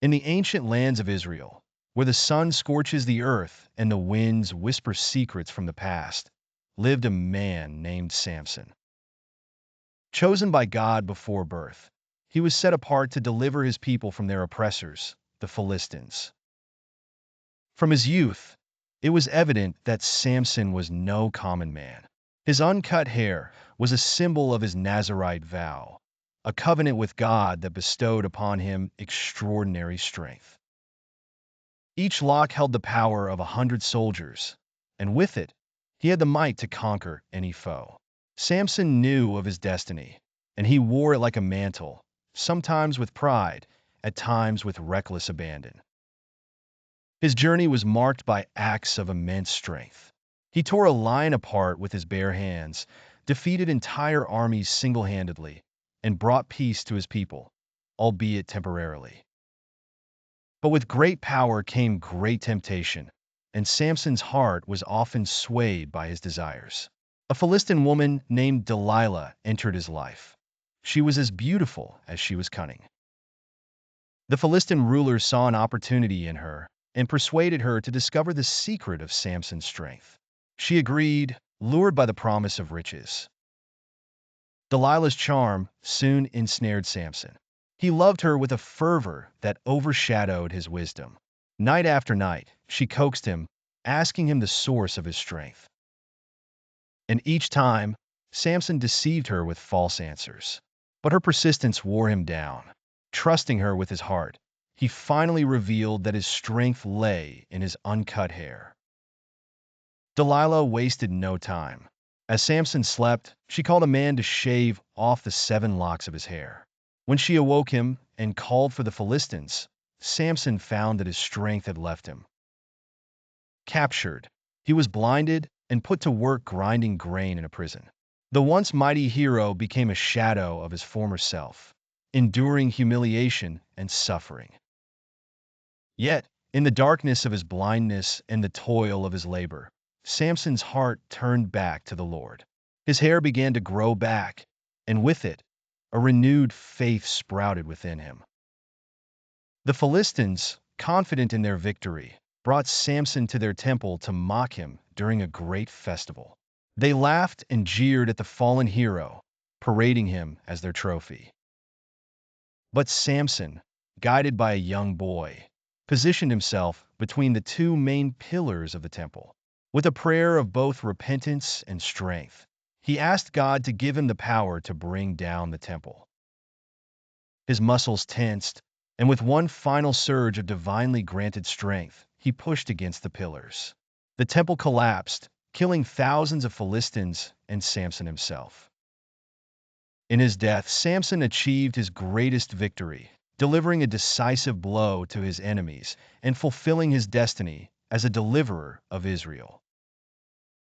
In the ancient lands of Israel, where the sun scorches the earth and the winds whisper secrets from the past, lived a man named Samson. Chosen by God before birth, he was set apart to deliver his people from their oppressors, the Philistines. From his youth, it was evident that Samson was no common man. His uncut hair was a symbol of his Nazirite vow, a covenant with God that bestowed upon him extraordinary strength. Each lock held the power of 100 soldiers, and with it, he had the might to conquer any foe. Samson knew of his destiny, and he wore it like a mantle, sometimes with pride, at times with reckless abandon. His journey was marked by acts of immense strength. He tore a lion apart with his bare hands, defeated entire armies single-handedly, and brought peace to his people, albeit temporarily. But with great power came great temptation, and Samson's heart was often swayed by his desires. A Philistine woman named Delilah entered his life. She was as beautiful as she was cunning. The Philistine ruler saw an opportunity in her and persuaded her to discover the secret of Samson's strength. She agreed, lured by the promise of riches. Delilah's charm soon ensnared Samson. He loved her with a fervor that overshadowed his wisdom. Night after night, she coaxed him, asking him the source of his strength. And each time, Samson deceived her with false answers. But her persistence wore him down. Trusting her with his heart, he finally revealed that his strength lay in his uncut hair. Delilah wasted no time. As Samson slept, she called a man to shave off the 7 locks of his hair. When she awoke him and called for the Philistines, Samson found that his strength had left him. Captured, he was blinded and put to work grinding grain in a prison. The once mighty hero became a shadow of his former self, enduring humiliation and suffering. Yet, in the darkness of his blindness and the toil of his labor, Samson's heart turned back to the Lord. His hair began to grow back, and with it, a renewed faith sprouted within him. The Philistines, confident in their victory, brought Samson to their temple to mock him during a great festival. They laughed and jeered at the fallen hero, parading him as their trophy. But Samson, guided by a young boy, positioned himself between the 2 main pillars of the temple. With a prayer of both repentance and strength, he asked God to give him the power to bring down the temple. His muscles tensed, and with one final surge of divinely granted strength, he pushed against the pillars. The temple collapsed, killing thousands of Philistines and Samson himself. In his death, Samson achieved his greatest victory, delivering a decisive blow to his enemies and fulfilling his destiny as a deliverer of Israel.